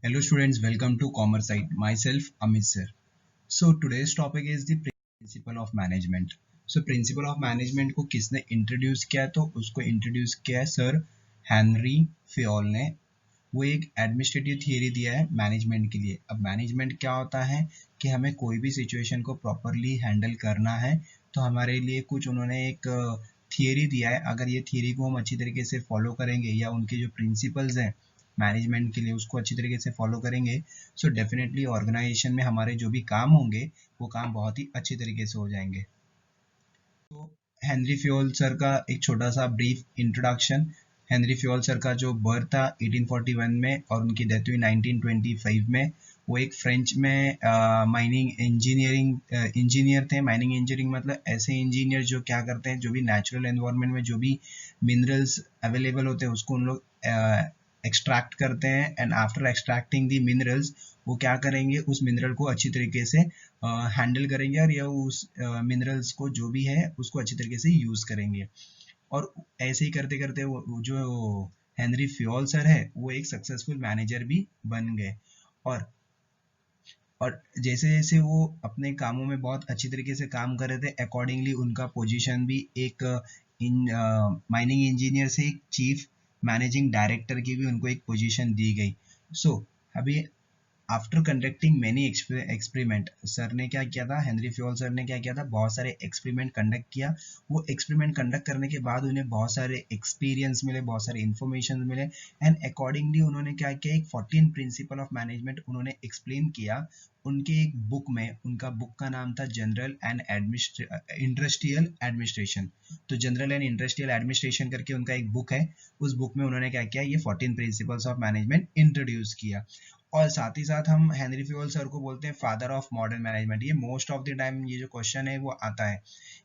Hello students, welcome to Commerce Site. Myself Amit sir. So today's topic is the principle of management. So principle of management को किसने introduce किया? तो उसको introduce किया है sir Henry फियोल ने। वो एक एडमिनिस्ट्रेटिव थियरी दिया है मैनेजमेंट के लिए। अब मैनेजमेंट क्या होता है कि हमें कोई भी सिचुएशन को प्रॉपरली हैंडल करना है, तो हमारे लिए कुछ उन्होंने एक थियरी दिया है। अगर ये थियरी को हम अच्छी तरीके से फॉलो करेंगे या उनके जो प्रिंसिपल्स हैं मैनेजमेंट के लिए उसको अच्छी तरीके से फॉलो करेंगे, सो डेफिनेटली ऑर्गेनाइजेशन में हमारे जो भी काम होंगे वो काम बहुत ही अच्छी तरीके से हो जाएंगे। तो हेनरी फ्योल सर का एक छोटा सा brief introduction. Henry Fayol sir का जो बर्थ था 1841 में और उनकी डेथ हुई 1925 में। वो एक फ्रेंच में माइनिंग इंजीनियर थे। माइनिंग इंजीनियरिंग मतलब ऐसे इंजीनियर जो क्या करते हैं, जो भी नेचुरल एनवायरनमेंट में जो भी मिनरल्स अवेलेबल होते हैं उसको उन लोग एक्सट्रैक्ट करते हैं, and after extracting the minerals वो क्या करेंगे, उस मिनरल को अच्छी तरीके से हैंडल करेंगे और या उस मिनरल्स को जो भी है उसको अच्छी तरीके से यूज करेंगे। और ऐसे ही करते करते वो जो हेनरी फ्योल सर है वो एक सक्सेसफुल मैनेजर भी बन गए। और और जैसे जैसे वो अपने कामों में बहुत अच्छी तरीके से काम कर रहे थे, अकॉर्डिंगली उनका पोजीशन भी एक इन माइनिंग इंजीनियर से एक चीफ मैनेजिंग डायरेक्टर की भी उनको एक पोजीशन दी गई। सो अभी after conducting many experiment, sir ने क्या किया था, हेनरी फ्योल सर ने क्या किया था, बहुत सारे एक्सपेरिमेंट कंडक्ट किया। वो एक्सपेरिमेंट कंडक्ट करने के बाद उन्हें बहुत सारे एक्सपीरियंस मिले, बहुत सारे इन्फॉर्मेशन मिले, एंड अकॉर्डिंगली उन्होंने क्या किया, एक 14 प्रिंसिपल ऑफ मैनेजमेंट उन्होंने एक्सप्लेन किया उनके एक बुक में। उनका बुक का नाम था जनरल एंड इंडस्ट्रियल एडमिनिस्ट्रेशन। तो जनरल एंड इंडस्ट्रियल एडमिनिस्ट्रेशन करके उनका एक बुक है। उस बुक में उन्होंने क्या किया, ये 14 प्रिंसिपल्स ऑफ मैनेजमेंट इंट्रोड्यूस किया। और साथ ही साथ हम हेनरी फ्योल सर को बोलते हैं फादर ऑफ मॉडर्न मैनेजमेंट। ये मोस्ट ऑफ द टाइम ये जो क्वेश्चन है वो आता है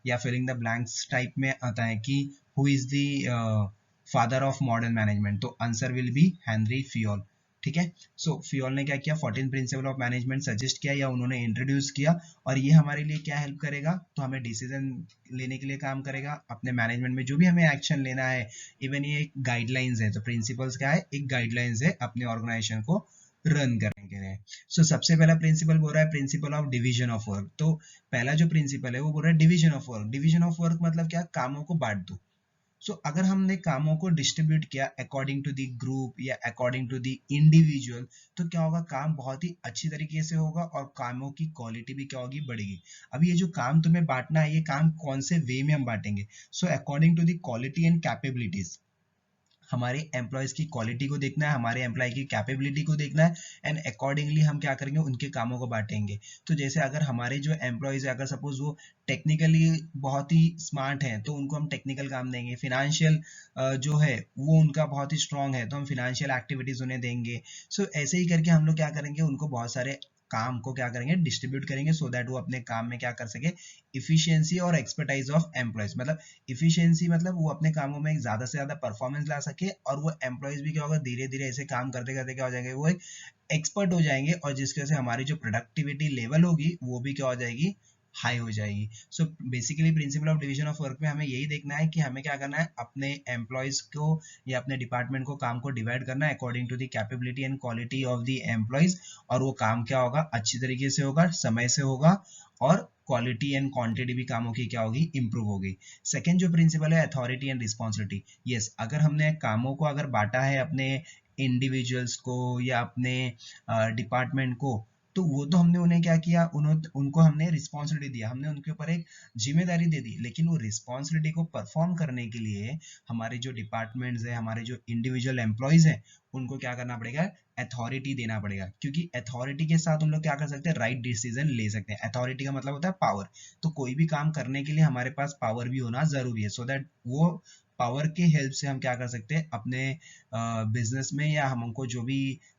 या फिलिंग द ब्लैंक्स टाइप में आता है कि who is the father of modern management, तो answer will be Henry Fayol. ठीक है। सो फ्योल ने क्या किया, 14 प्रिंसिपल ऑफ मैनेजमेंट सजेस्ट किया या उन्होंने इंट्रोड्यूस किया, और ये हमारे लिए क्या हेल्प करेगा, तो हमें डिसीजन लेने के लिए काम करेगा। अपने मैनेजमेंट में जो भी हमें एक्शन लेना है, इवन ये एक गाइडलाइंस है। तो प्रिंसिपल्स क्या है, एक गाइडलाइंस है अपने ऑर्गेनाइजेशन को रन करने के लिए। सो सबसे पहला प्रिंसिपल बोल रहा है principle of division of work. तो पहला जो प्रिंसिपल है वो बोल रहा है division of work. Division of work मतलब क्या, कामों को बांट दो। अगर हमने कामों को डिस्ट्रीब्यूट किया अकॉर्डिंग टू द ग्रुप या अकॉर्डिंग टू द इंडिविजुअल, तो क्या होगा, काम बहुत ही अच्छी तरीके से होगा और कामों की क्वालिटी भी क्या होगी, बढ़ेगी। अभी ये जो काम तुम्हें बांटना है, ये काम कौन से वे में हम बांटेंगे, according to the quality and capabilities. हमारे एम्प्लॉयज की क्वालिटी को देखना है, हमारे एम्प्लॉय की कैपेबिलिटी को देखना है, एंड अकॉर्डिंगली हम क्या करेंगे, उनके कामों को बांटेंगे। तो जैसे अगर हमारे जो एम्प्लॉयज है, अगर सपोज वो टेक्निकली बहुत ही स्मार्ट हैं तो उनको हम टेक्निकल काम देंगे। फिनेंशियल जो है वो उनका बहुत ही स्ट्रांग है तो हम फिनेंशियल एक्टिविटीज उन्हें देंगे। ऐसे ही करके हम लोग क्या करेंगे, उनको बहुत सारे काम को क्या करेंगे, डिस्ट्रीब्यूट करेंगे, सो दैट वो अपने काम में क्या कर सके, इफिशियंसी और एक्सपर्टाइज ऑफ एम्प्लॉयज। मतलब इफिशियंसी मतलब वो अपने कामों में ज्यादा से ज्यादा परफॉर्मेंस ला सके, और वो एम्प्लॉयज भी क्या होगा, धीरे धीरे ऐसे काम करते करते क्या हो जाएंगे, वो एक एक्सपर्ट हो जाएंगे, और जिसकी वजह से हमारी जो प्रोडक्टिविटी लेवल होगी वो भी क्या हो जाएगी, हाई हो जाएगी। Basically principle of division of work में हमें यही देखना है कि हमें क्या करना है, अपने एम्प्लॉयज को या अपने डिपार्टमेंट को काम को डिवाइड करना है according to the capability and quality of the employees, और वो काम क्या होगा, अच्छी तरीके से होगा, समय से होगा, और क्वालिटी एंड क्वांटिटी भी कामों की क्या होगी, इंप्रूव होगी। सेकेंड जो प्रिंसिपल है अथॉरिटी एंड रिस्पॉन्सिबिलिटी। यस, अगर हमने कामों को अगर बांटा है अपने इंडिविजुअल्स को या अपने डिपार्टमेंट को, तो वो तो हमने उन्हें क्या किया, उनको हमने रिस्पॉन्सिबिलिटी दिया, हमने उनके ऊपर एक जिम्मेदारी दे दी, लेकिन वो रिस्पॉन्सिबिलिटी को परफॉर्म करने के लिए हमारे जो डिपार्टमेंट्स है, हमारे जो इंडिविजुअल एम्प्लॉयज हैं, उनको क्या करना पड़ेगा, अथॉरिटी देना पड़ेगा। क्योंकि अथॉरिटी के साथ हम लोग क्या कर सकते हैं, राइट डिसीजन ले सकते हैं। अथॉरिटी का मतलब होता है पावर। तो कोई भी काम करने के लिए हमारे पास पावर भी होना जरूरी है, सो दैट वो पावर के हेल्प से हम क्या कर सकते हैं, अपने बिजनेस में या हमको जो भी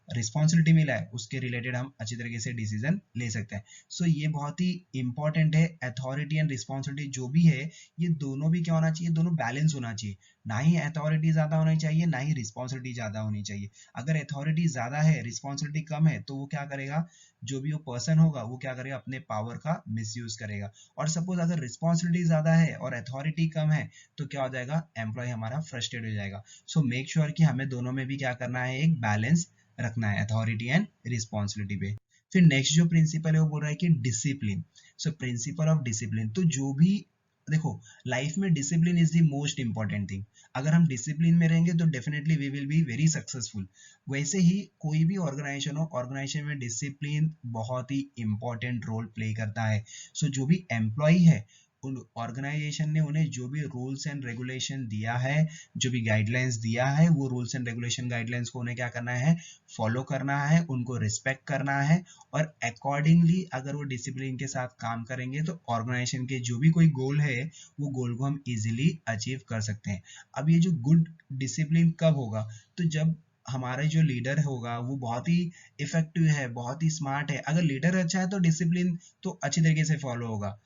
रिस्पॉन्सिबिलिटी मिला है उसके रिलेटेड हम अच्छी तरीके से डिसीजन ले सकते हैं। ये बहुत ही इंपॉर्टेंट है। अथॉरिटी एंड रिस्पॉन्सिबिलिटी जो भी है, ये दोनों भी क्या होना चाहिए, दोनों बैलेंस होना चाहिए। ना ही अथॉरिटी ज्यादा होनी चाहिए, ना ही रिस्पॉन्सिबिलिटी ज्यादा होनी चाहिए। अगर अथॉरिटी ज्यादा है, रिस्पॉन्सिबिलिटी कम है, तो वो क्या करेगा, जो भी वो पर्सन होगा वो क्या करेगा, अपने पावर का मिसयूज करेगा। और सपोज अगर रिस्पॉन्सिबिलिटी ज्यादा है और अथॉरिटी कम है, तो क्या हो जाएगा, एम्प्लॉय हमारा फ्रस्ट्रेट हो जाएगा। मेक श्योर कि हमें दोनों में भी क्या करना है, एक बैलेंस रखना है, अथॉरिटी एंड रिस्पॉन्सिबिलिटी पे। फिर नेक्स्ट जो प्रिंसिपल है वो बोल रहा है कि discipline. So principle of discipline, तो जो भी देखो लाइफ में discipline is the most important thing. अगर हम डिसिप्लिन में रहेंगे तो definitely we will be very successful. वैसे ही कोई भी ऑर्गेनाइजेशन हो, ऑर्गेनाइजेशन में डिसिप्लिन बहुत ही इंपॉर्टेंट रोल प्ले करता है। सो जो भी एम्प्लॉय है, उन ऑर्गेनाइजेशन ने उन्हें जो भी रूल्स एंड रेगुलेशन दिया है, जो भी गाइडलाइंस दिया है, वो रूल्स एंड रेगुलेशन गाइडलाइंस को उन्हें क्या करना है, फॉलो करना है, उनको रिस्पेक्ट करना है। और अकॉर्डिंगली अगर वो डिसिप्लिन के साथ काम करेंगे तो ऑर्गेनाइजेशन के जो भी कोई गोल है वो गोल को हम इजीली अचीव कर सकते हैं। अब ये जो गुड डिसिप्लिन कब होगा, तो जब हमारा जो लीडर होगा वो बहुत ही इफेक्टिव है, बहुत ही स्मार्ट है। अगर लीडर अच्छा है तो डिसिप्लिन तो अच्छी तरीके से फॉलो होगा।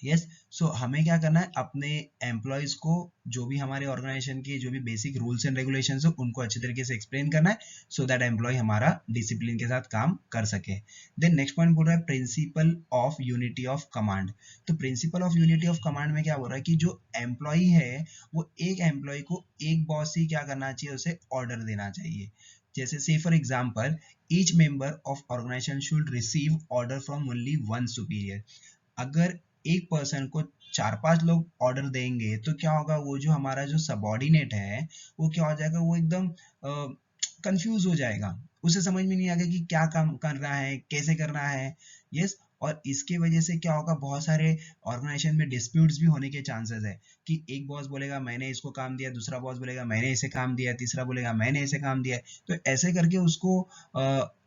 यस। सो हमें क्या करना है, अपने एम्प्लॉयज को जो भी हमारे ऑर्गेनाइजेशन के जो भी बेसिक रूल्स एंड रेगुलेशंस हो उनको अच्छे तरीके से एक्सप्लेन करना है, सो दैट एम्प्लॉय हमारा डिसिप्लिन के साथ काम कर सके। देन नेक्स्ट पॉइंट बोल रहा है principle of unity of command. तो principle of unity of command में क्या बोल रहा है कि जो एम्प्लॉय है वो एक एम्प्लॉय को एक बॉस ही क्या करना चाहिए, उसे ऑर्डर देना चाहिए। जैसे से for example, each member of organisation should receive order from only one superior. अगर एक पर्सन को चार पांच लोग ऑर्डर देंगे तो क्या होगा, वो जो हमारा जो सबॉर्डिनेट है वो क्या हो जाएगा, वो एकदम कंफ्यूज हो जाएगा, उसे समझ में नहीं आएगा कि क्या काम करना है, कैसे करना है। यस। और इसके वजह से क्या होगा, बहुत सारे ऑर्गेनाइजेशन में डिस्प्यूट्स भी होने के चांसेस है कि एक बॉस बोलेगा मैंने इसको काम दिया, दूसरा बॉस बोलेगा मैंने इसे काम दिया, तीसरा बोलेगा मैंने इसे काम दिया। तो ऐसे करके उसको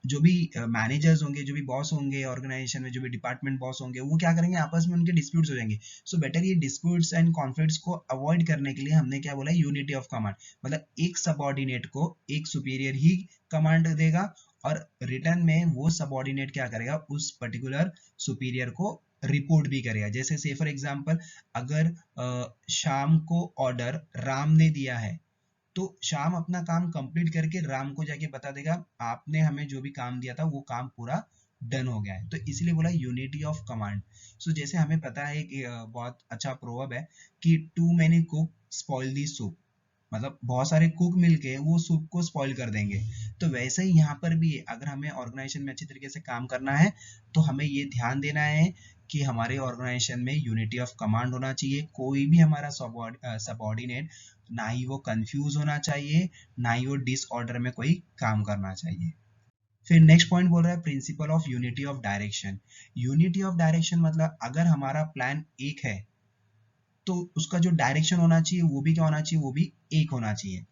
जो भी मैनेजर्स होंगे, जो भी बॉस होंगे ऑर्गेनाइजेशन में, जो भी डिपार्टमेंट बॉस होंगे, वो क्या करेंगे, आपस में उनके डिस्प्यूट्स हो जाएंगे। सो बेटर ये डिस्प्यूट्स एंड कॉन्फ्लिक्ट्स को अवॉइड करने के लिए हमने क्या बोला, यूनिटी ऑफ कमांड। मतलब एक सबऑर्डिनेट को एक सुपीरियर ही कमांड देगा और रिटर्न में वो सबऑर्डिनेट क्या करेगा, उस पर्टिकुलर सुपीरियर को रिपोर्ट भी करेगा। जैसे से फॉर एग्जांपल, अगर शाम को ऑर्डर राम ने दिया है तो शाम अपना काम कंप्लीट करके राम को जाके बता देगा आपने हमें जो भी काम दिया था वो काम पूरा डन हो गया है। तो इसलिए बोला यूनिटी ऑफ कमांड। सो जैसे हमें पता है कि बहुत अच्छा प्रोवर्ब है कि too many cook spoil the soup. मतलब बहुत सारे कुक मिलके वो सूप को स्पॉइल कर देंगे। तो वैसे ही यहाँ पर भी अगर हमें ऑर्गेनाइजेशन में अच्छी तरीके से काम करना है तो हमें ये ध्यान देना है कि हमारे ऑर्गेनाइजेशन में यूनिटी ऑफ कमांड होना चाहिए। कोई भी हमारा सबऑर्डिनेट ना ही वो कंफ्यूज होना चाहिए, ना ही वो डिसऑर्डर में कोई काम करना चाहिए। फिर नेक्स्ट पॉइंट बोल रहा है principle of unity of direction. Unity of direction मतलब अगर हमारा प्लान एक है तो उसका जो डायरेक्शन होना चाहिए वो भी क्या होना चाहिए, वो भी एक होना चाहिए।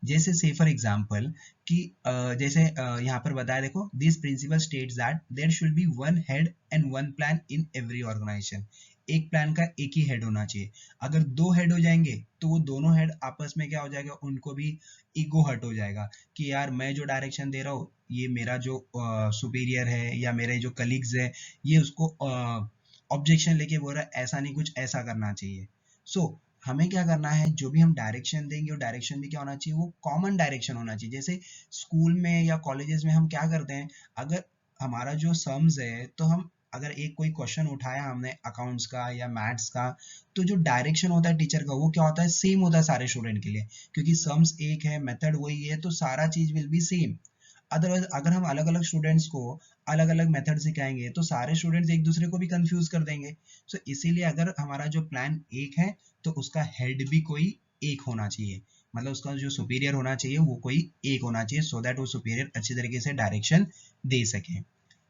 जैसे से फॉर एग्जांपल कि जैसे यहाँ पर बताया, देखो this principle states that there should be one head and one plan in every organisation. एक प्लान का एक ही हेड होना चाहिए। अगर दो हेड हो जाएंगे तो वो दोनों हेड आपस में क्या हो जाएगा, उनको भी ईगो हर्ट हो जाएगा कि यार मैं जो डायरेक्शन दे रहा हूँ, ये मेरा जो सुपीरियर है या मेरे जो कलीग्स है, ये उसको ऑब्जेक्शन लेके बोल रहा है ऐसा नहीं, कुछ ऐसा करना चाहिए। सो हमें क्या करना है, जो भी हम डायरेक्शन देंगे वो डायरेक्शन भी क्या होना चाहिए, वो कॉमन डायरेक्शन होना चाहिए। जैसे स्कूल में या कॉलेजेस में हम क्या करते हैं, अगर हमारा जो सम्स है तो हम अगर एक कोई क्वेश्चन उठाया हमने अकाउंट्स का या मैथ्स का, तो जो डायरेक्शन होता है टीचर का वो क्या होता है, सेम होता है सारे स्टूडेंट के लिए, क्योंकि सम्स एक है, मेथड वही है, तो सारा चीज विल बी सेम। अदरवाइज अगर हम अलग अलग स्टूडेंट्स को अलग अलग मेथड सिखाएंगे तो सारे स्टूडेंट्स एक दूसरे को भी कंफ्यूज कर देंगे। सो इसीलिए अगर हमारा जो प्लान एक है तो उसका हेड भी कोई एक होना चाहिए, मतलब उसका जो सुपीरियर होना चाहिए वो कोई एक होना चाहिए, सो दैट वो सुपीरियर अच्छी तरीके से डायरेक्शन दे सके।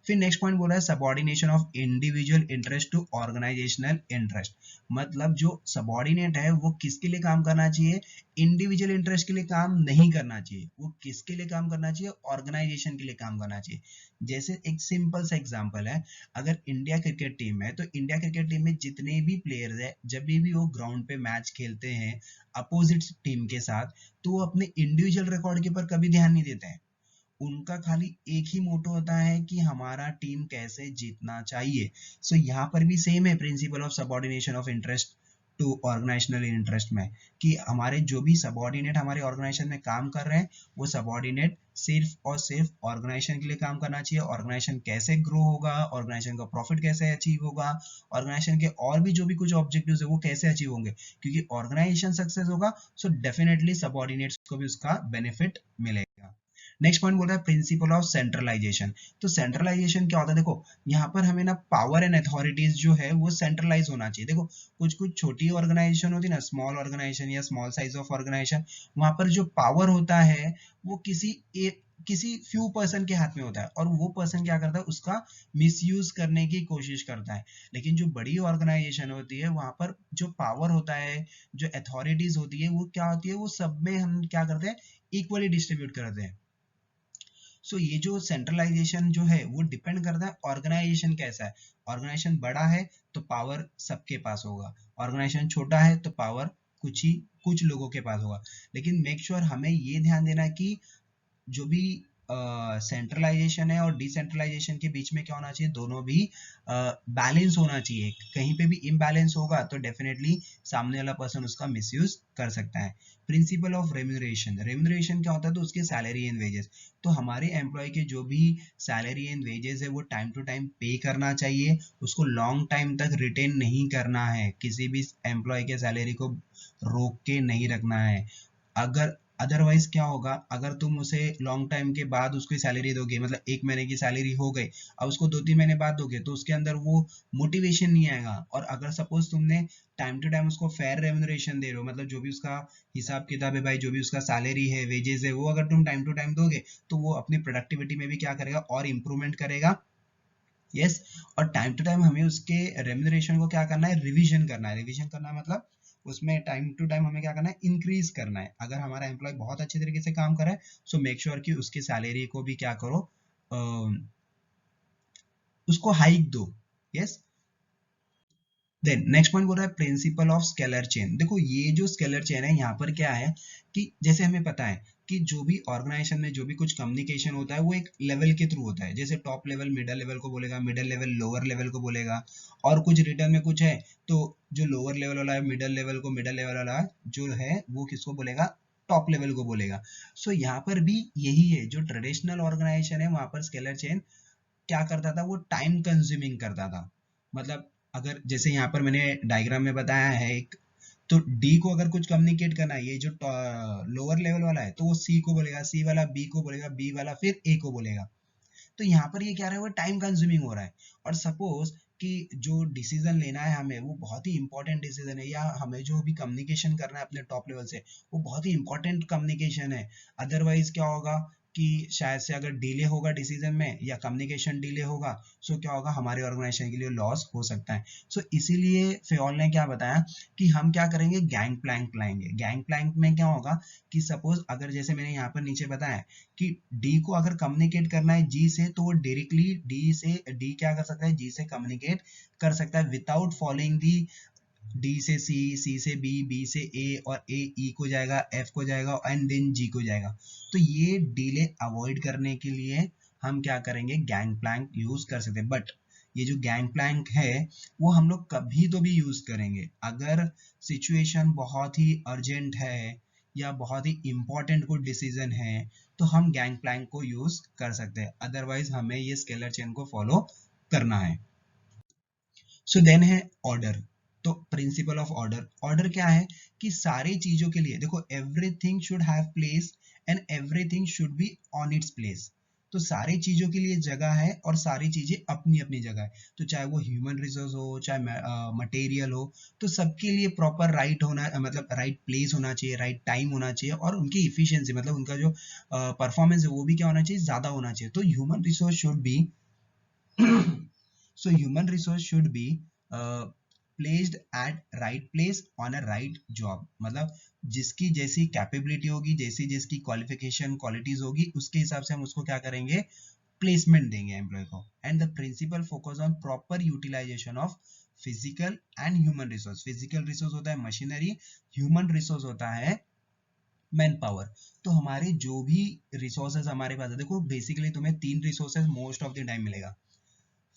फिर नेक्स्ट पॉइंट बोल रहा है subordination of individual interest to organisational interest. मतलब जो सबऑर्डिनेट है वो किसके लिए काम करना चाहिए, इंडिविजुअल इंटरेस्ट के लिए काम नहीं करना चाहिए, वो किसके लिए काम करना चाहिए, ऑर्गेनाइजेशन के लिए काम करना चाहिए। जैसे एक सिंपल सा एग्जांपल है, अगर इंडिया क्रिकेट टीम है तो इंडिया क्रिकेट टीम में जितने भी प्लेयर्स है जब भी वो ग्राउंड पे मैच खेलते हैं अपोजिट टीम के साथ, तो वो अपने इंडिविजुअल रिकॉर्ड के ऊपर कभी ध्यान नहीं देते हैं। उनका खाली एक ही मोटो होता है कि हमारा टीम कैसे जीतना चाहिए। सो यहाँ पर भी सेम है principle of subordination of interest to organisational interest में, कि हमारे जो भी सबऑर्डिनेट हमारे ऑर्गेनाइजेशन में काम कर रहे हैं वो सबऑर्डिनेट सिर्फ और सिर्फ ऑर्गेनाइजेशन के लिए काम करना चाहिए। ऑर्गेनाइजेशन कैसे ग्रो होगा, ऑर्गेनाइजेशन का प्रॉफिट कैसे अचीव होगा, ऑर्गेनाइजेशन के और भी जो भी कुछ ऑब्जेक्टिव्स है वो कैसे अचीव होंगे, क्योंकि ऑर्गेनाइजेशन सक्सेस होगा सो डेफिनेटली सबऑर्डिनेट्स को भी उसका बेनिफिट मिलेगा। नेक्स्ट पॉइंट बोल रहा है प्रिंसिपल ऑफ सेंट्रलाइजेशन। तो सेंट्रलाइजेशन क्या होता है, देखो यहाँ पर हमें ना पावर एंड अथॉरिटीज जो है वो सेंट्रलाइज होना चाहिए। देखो कुछ कुछ छोटी ऑर्गेनाइजेशन होती है ना, स्मॉल ऑर्गेनाइजेशन या स्मॉल साइज ऑफ ऑर्गेनाइजेशन, वहां पर जो पावर होता है वो किसी फ्यू पर्सन के हाथ में होता है, और वो पर्सन क्या करता है, उसका मिसयूज करने की कोशिश करता है। लेकिन जो बड़ी ऑर्गेनाइजेशन होती है वहां पर जो पावर होता है, जो अथॉरिटीज होती है, वो क्या होती है, वो सब में हम क्या करते हैं, इक्वली डिस्ट्रीब्यूट करते हैं। सो ये जो सेंट्रलाइजेशन जो है वो डिपेंड करता है ऑर्गेनाइजेशन कैसा है। ऑर्गेनाइजेशन बड़ा है तो पावर सबके पास होगा, ऑर्गेनाइजेशन छोटा है तो पावर कुछ लोगों के पास होगा। लेकिन मेक श्योर हमें ये ध्यान देना है कि जो भी सेंट्रलाइजेशन है और डिसेंट्रलाइजेशन के बीच में क्या होना चाहिए, दोनों भी बैलेंस होना चाहिए। कहीं पे भी इम्बैलेंस होगा तो डेफिनेटली सामने वाला पर्सन उसका मिसयूज कर सकता है। प्रिंसिपल ऑफ रेम्यूनरेशन, रेम्यूनरेशन क्या होता है, तो उसके सैलरी एंड वेजेस। तो हमारे एम्प्लॉय के जो भी सैलरी एंड वेजेस है वो टाइम टू टाइम पे करना चाहिए, उसको लॉन्ग टाइम तक रिटेन नहीं करना है, किसी भी एम्प्लॉय के सैलरी को रोक के नहीं रखना है। अगर अदरवाइज क्या होगा, अगर तुम उसे लॉन्ग टाइम के बाद उसकी सैलरी दोगे, मतलब एक महीने की सैलरी हो गई, अब उसको 2-3 महीने बाद दोगे तो उसके अंदर वो मोटिवेशन नहीं आएगा। और अगर सपोज तुमने टाइम टू टाइम उसको फेयर रेम्यूनरेशन दे रहे हो, मतलब जो भी उसका हिसाब किताब है भाई, जो भी उसका सैलरी है, वेजेस है, वो अगर तुम टाइम टू टाइम दोगे तो वो अपनी प्रोडक्टिविटी में भी क्या करेगा, और इम्प्रूवमेंट करेगा। यस। और टाइम टू टाइम हमें उसके रेम्यूनरेशन को क्या करना है, रिवीजन करना है। रिवीजन करना है मतलब उसमें टाइम टू टाइम हमें क्या करना है, इंक्रीज करना है। अगर हमारा एम्प्लॉय बहुत अच्छे तरीके से काम कर रहा है, सो मेक श्योर कि उसकी सैलरी को भी क्या करो, उसको हाइक दो। यस। देन नेक्स्ट पॉइंट बोल रहा है प्रिंसिपल ऑफ स्केलर चेन। देखो ये जो स्केलर चेन है यहाँ पर क्या है कि जैसे हमें पता है कि जो भी ऑर्गेनाइजेशन में जो भी कुछ कम्युनिकेशन होता है वो एक लेवल के थ्रू होता है। जैसे टॉप लेवल मिडल लेवल को बोलेगा, मिडल लेवल लोअर लेवल को बोलेगा, और कुछ रिटर्न में कुछ है तो जो लोअर लेवल वाला है मिडल लेवल को, मिडल लेवल वाला जो है वो किसको बोलेगा, टॉप लेवल को बोलेगा। सो यहाँ पर भी यही है, जो ट्रेडिशनल ऑर्गेनाइजेशन है वहां पर स्केलर चेन क्या करता था, वो टाइम कंज्यूमिंग करता था। मतलब अगर जैसे यहाँ पर मैंने डायग्राम में बताया है एक, तो डी को अगर कुछ कम्युनिकेट करना है, ये जो लोअर लेवल वाला है तो वो सी को बोलेगा, सी वाला बी को बोलेगा, बी वाला फिर ए को बोलेगा। तो यहाँ पर ये क्या रहा है, वो टाइम कंज्यूमिंग हो रहा है। और सपोज कि जो डिसीजन लेना है हमें वो बहुत ही इंपॉर्टेंट डिसीजन है, या हमें जो भी कम्युनिकेशन करना है अपने टॉप लेवल से वो बहुत ही इंपॉर्टेंट कम्युनिकेशन है। अदरवाइज क्या होगा कि शायद से अगर डिले होगा डिसीजन में या कम्युनिकेशन डिले होगा, सो क्या होगा, हमारे ऑर्गेनाइजेशन के लिए लॉस हो सकता है। सो इसीलिए फेयोल ने क्या बताया कि हम क्या करेंगे, गैंग प्लैंक लाएंगे। गैंग प्लैंक में क्या होगा कि सपोज अगर जैसे मैंने यहाँ पर नीचे बताया कि डी को अगर कम्युनिकेट करना है जी से, तो वो डायरेक्टली डी क्या कर सकता है, जी से कम्युनिकेट कर सकता है विदाउट फॉलोइंग दी डी से सी, सी से बी, बी से ए, और ए ई को जाएगा, एफ को जाएगा एंड देन जी को जाएगा। तो ये डिले अवॉइड करने के लिए हम क्या करेंगे, गैंग प्लैंक यूज कर सकते हैं। बट ये जो गैंग प्लैंक है वो हम लोग कभी तो भी यूज करेंगे अगर सिचुएशन बहुत ही अर्जेंट है या बहुत ही इंपॉर्टेंट कोई डिसीजन है, तो हम गैंग प्लैंक को यूज कर सकते हैं। अदरवाइज हमें ये स्केलर चेन को फॉलो करना है। सो देन है ऑर्डर। तो प्रिंसिपल ऑफ ऑर्डर, ऑर्डर क्या है कि सारी चीजों के लिए देखो, everything should have place and everything should be on its place. तो सारी चीजों के लिए जगह है और सारी चीजें अपनी अपनी जगह है। तो चाहे वो ह्यूमन रिसोर्स हो, चाहे मटेरियल हो, तो सबके लिए प्रॉपर राइट होना, मतलब राइट प्लेस होना चाहिए, राइट टाइम होना चाहिए, और उनकी इफिशियंसी मतलब उनका जो परफॉर्मेंस है वो भी क्या होना चाहिए, ज्यादा होना चाहिए। तो human resource should be so human resource should be placed at right place on a right job। मतलब जिसकी जैसी कैपेबिलिटी होगी, जैसी जिसकी क्वालिफिकेशन क्वालिटीज होगी, उसके हिसाब से हम उसको क्या करेंगे, प्लेसमेंट देंगे एम्प्लॉय को। And the principle focus on proper utilisation of physical and human resource. Physical resource होता है मशीनरी, ह्यूमन रिसोर्स होता है मैन पावर। तो हमारे जो भी रिसोर्सेज हमारे पास है, देखो बेसिकली तुम्हें 3 resources most of the time मिलेगा,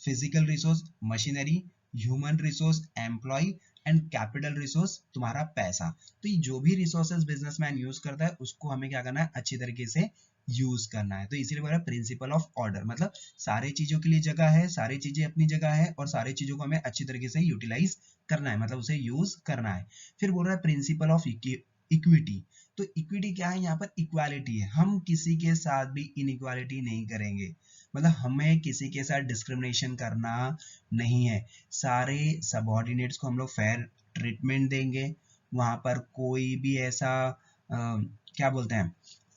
physical resource machinery, human resource employ, and capital resource तुम्हारा पैसा। तो ये जो भी रिसोर्सेज बिजनेसमैन यूज करता है उसको हमें क्या करना है, अच्छी तरीके से यूज करना है। तो इसीलिए बोला प्रिंसिपल ऑफ ऑर्डर, मतलब सारी चीजों के लिए जगह है, सारी चीजें अपनी जगह है, और सारी चीजों को हमें अच्छी तरीके से यूटिलाइज करना है, मतलब उसे यूज करना है। फिर बोल रहा है प्रिंसिपल ऑफ इक्विटी। तो इक्विटी क्या है, यहाँ पर इक्वालिटी है, हम किसी के साथ भी इनइक्वालिटी नहीं करेंगे, मतलब हमें किसी के साथ डिस्क्रिमिनेशन करना नहीं है, सारे सबऑर्डिनेट्स को हम लोग फेयर ट्रीटमेंट देंगे, वहां पर कोई भी ऐसा क्या बोलते हैं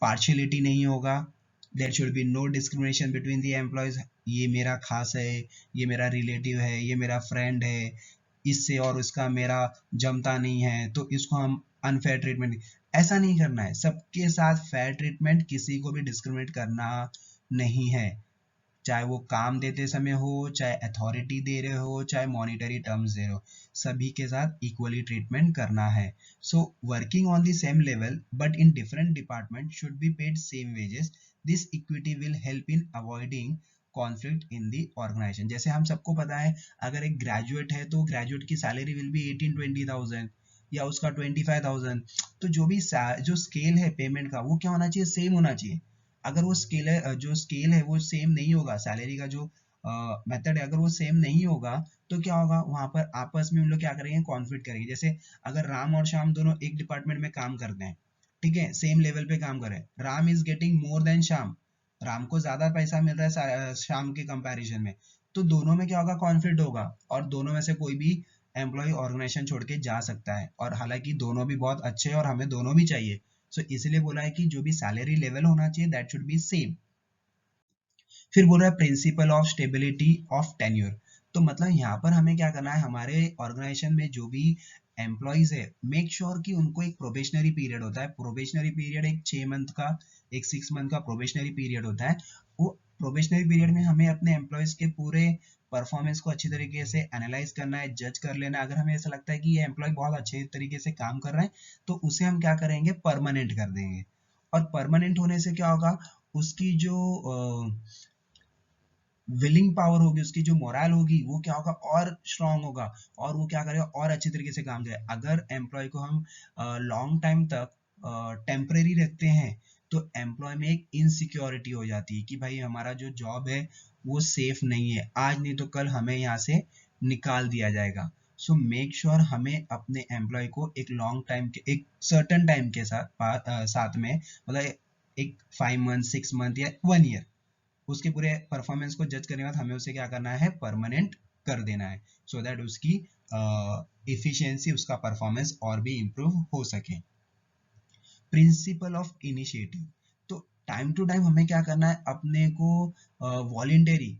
पार्शियलिटी नहीं होगा, there should be no discrimination between the employees, ये मेरा खास है, ये मेरा रिलेटिव है, ये मेरा फ्रेंड है, इससे और उसका मेरा जमता नहीं है तो इसको हम अनफेयर ट्रीटमेंट, ऐसा नहीं करना है, सबके साथ फेयर ट्रीटमेंट, किसी को भी डिस्क्रिमिनेट करना नहीं है, चाहे वो काम देते समय हो, चाहे अथॉरिटी दे रहे हो, चाहे मॉनिटरी टर्म्स दे रहे हो, सभी के साथ इक्वली ट्रीटमेंट करना है। So working on the same level but in different department should be paid same wages, this equity will help in avoiding conflict in the organisation. जैसे हम सबको पता है, अगर एक ग्रेजुएट है तो ग्रेजुएट की सैलरी विल बी 18-20,000 या उसका 25,000, तो जो भी जो स्केल है पेमेंट का वो क्या होना चाहिए, सेम होना चाहिए। अगर वो स्केल है, जो स्केल है वो सेम नहीं होगा, सैलरी का जो मेथड है अगर वो सेम नहीं होगा, तो क्या होगा, वहां पर आपस में उन लोग क्या करेंगे, कॉन्फ्लिक्ट करेंगे। जैसे अगर राम और श्याम दोनों एक डिपार्टमेंट में काम करते हैं, ठीक है, सेम लेवल पे काम कर रहे हैं, Ram is getting more than Shyam, Ram को ज्यादा पैसा मिल रहा है श्याम के कंपैरिजन में, तो दोनों में क्या होगा, कॉन्फ्लिक्ट होगा, और दोनों में से कोई भी एम्प्लॉय ऑर्गेनाइजेशन छोड़ के जा सकता है, और हालांकि दोनों भी बहुत अच्छे हैं और हमें दोनों भी चाहिए, सो इसलिए बोला है कि जो भी सैलरी लेवल होना चाहिए दैट शुड बी सेम। फिर बोल रहा है principle of stability of tenure, तो मतलब यहाँ पर हमें क्या करना है, हमारे ऑर्गेनाइजेशन में जो भी एम्प्लॉयज है, मेक श्योर कि उनको एक प्रोबेशनरी पीरियड होता है, प्रोबेशनरी पीरियड एक 6 मंथ का, एक 6 मंथ का प्रोबेशनरी पीरियड होता है, वो प्रोबेशनरी पीरियड में हमें अपने एम्प्लॉयज के पूरे परफॉर्मेंस को अच्छी तरीके से एनालाइज करना है, जज कर लेना है, अगर हमें ऐसा लगता है कि ये एम्प्लॉय बहुत अच्छे तरीके से काम कर रहा है तो उसे हम क्या करेंगे, परमानेंट कर देंगे, और परमानेंट होने से क्या होगा, उसकी जो विलिंग पावर होगी, उसकी जो मोरल होगी वो क्या होगा, और स्ट्रांग होगा, और वो क्या करेगा, और अच्छे तरीके से काम करेगा। अगर एम्प्लॉय को हम लॉन्ग टाइम तक टेम्परेरी रखते हैं तो एम्प्लॉय में एक इनसिक्योरिटी हो जाती है कि भाई हमारा जो जॉब है वो सेफ नहीं है, आज नहीं तो कल हमें यहाँ से निकाल दिया जाएगा। सो मेक श्योर हमें अपने एम्प्लॉय को एक लॉन्ग टाइम के, एक सर्टन टाइम के साथ में, मतलब एक 5 मंथ 6 मंथ या 1 ईयर, उसके पूरे परफॉर्मेंस को जज करने के बाद हमें उसे क्या करना है, परमानेंट कर देना है, सो दैट उसकी इफिशियंसी, उसका परफॉर्मेंस और भी इम्प्रूव हो सके। प्रिंसिपल ऑफ इनिशिएटिव, तो टाइम टू टाइम हमें क्या करना है, अपने को वॉलेंटरी,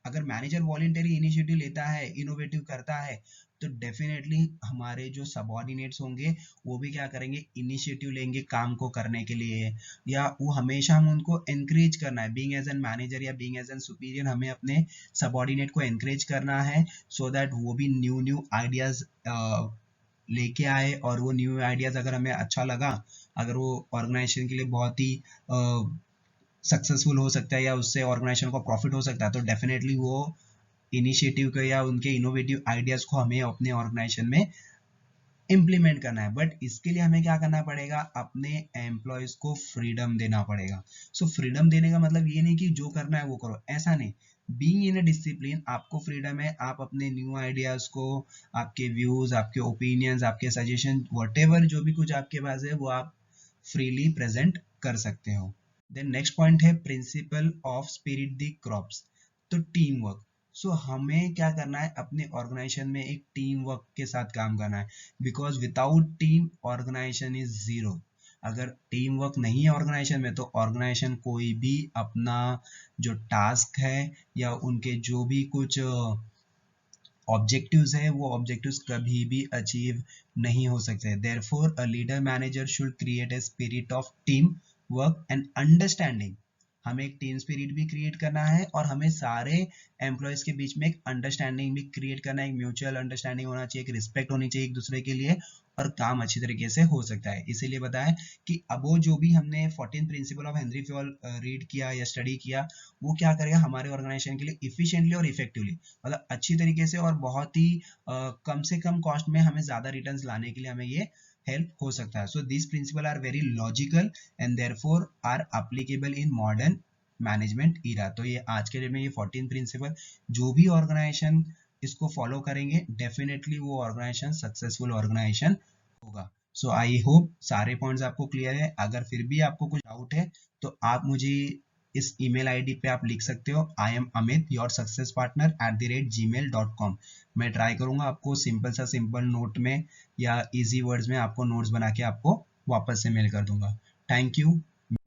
अगर मैनेजर वॉलेंटरी इनिशिएटिव लेता है, इनोवेटिव करता है, तो डेफिनेटली हमारे जो सबऑर्डिनेट्स होंगे वो भी क्या करेंगे, इनिशिएटिव लेंगे काम को करने के लिए, या वो हमेशा हम उनको एनकरेज करना है, बीइंग एज एन मैनेजर या बीइंग एज एन सुपीरियर हमें अपने सबऑर्डिनेट को एनकरेज करना है, सो दैट वो भी न्यू न्यू आइडियाज लेके आए, और वो न्यू आइडियाज अगर हमें अच्छा लगा, अगर वो ऑर्गेनाइजेशन के लिए बहुत ही सक्सेसफुल हो सकता है या उससे ऑर्गेनाइजेशन को प्रॉफिट हो सकता है, तो डेफिनेटली वो इनिशिएटिव को या उनके इनोवेटिव आइडियाज को हमें अपने ऑर्गेनाइजेशन में इम्प्लीमेंट करना है। बट इसके लिए हमें क्या करना पड़ेगा, अपने एम्प्लॉयज को फ्रीडम देना पड़ेगा। सो फ्रीडम देने का मतलब ये नहीं कि जो करना है वो करो, ऐसा नहीं, बीइंग इन अ डिसिप्लिन आपको फ्रीडम है, आप अपने न्यू आइडियाज को, आपके व्यूज, आपके ओपिनियंस, आपके सजेशन, व्हाटएवर जो भी कुछ आपके पास है वो आप फ्रीली प्रेजेंट कर सकते हो। देन नेक्स्ट पॉइंट है principle of spirit the crops, तो टीम वर्क। सो हमें क्या करना है, अपने ऑर्गेनाइजेशन में एक टीम वर्क के साथ काम करना है, because without team organisation is zero. अगर टीम वर्क नहीं है ऑर्गेनाइजेशन में तो ऑर्गेनाइजेशन कोई भी अपना जो टास्क है या उनके जो भी कुछ ऑब्जेक्टिव्स है वो ऑब्जेक्टिव्स कभी भी अचीव नहीं हो सकते। Therefore a leader manager should create a spirit of team work and understanding, हमें एक टीम स्पिरिट भी क्रिएट करना है और हमें सारे एम्प्लॉयज के बीच में एक अंडरस्टैंडिंग भी क्रिएट करना है, एक म्यूचुअल अंडरस्टैंडिंग होना चाहिए, एक रिस्पेक्ट होनी चाहिए एक दूसरे के लिए, और काम अच्छी तरीके से हो सकता है। इसीलिए बताया कि अब वो जो भी हमने 14 principle of Henry Fayol read किया या स्टडी किया, वो क्या करेगा हमारे ऑर्गेनाइजेशन के लिए इफिशिएंटली और इफेक्टिवली, मतलब अच्छी तरीके से और बहुत ही कम से कम कॉस्ट में हमें ज्यादा रिटर्न्स लाने के लिए हमें ये हेल्प हो सकता है। So this principle are very logical and therefore are applicable in modern management era. तो ये आज के डेट में ये 14 प्रिंसिपल जो भी ऑर्गेनाइजेशन इसको फॉलो करेंगे डेफिनेटली वो ऑर्गेनाइजेशन सक्सेसफुल ऑर्गेनाइजेशन होगा। सो आई होप सारे पॉइंट्स आपको क्लियर है। अगर फिर भी आपको कुछ डाउट है तो आप मुझे इस ईमेल आईडी पे आप लिख सकते हो, I am Amit your success partner @gmail.com। मैं ट्राई करूंगा आपको सिंपल सा सिंपल नोट में या इजी वर्ड्स में आपको नोट्स बना के आपको वापस से मेल कर दूंगा। Thank you.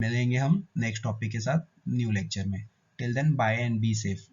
मिलेंगे हम नेक्स्ट टॉपिक के साथ न्यू लेक्चर में। Till then bye and be safe.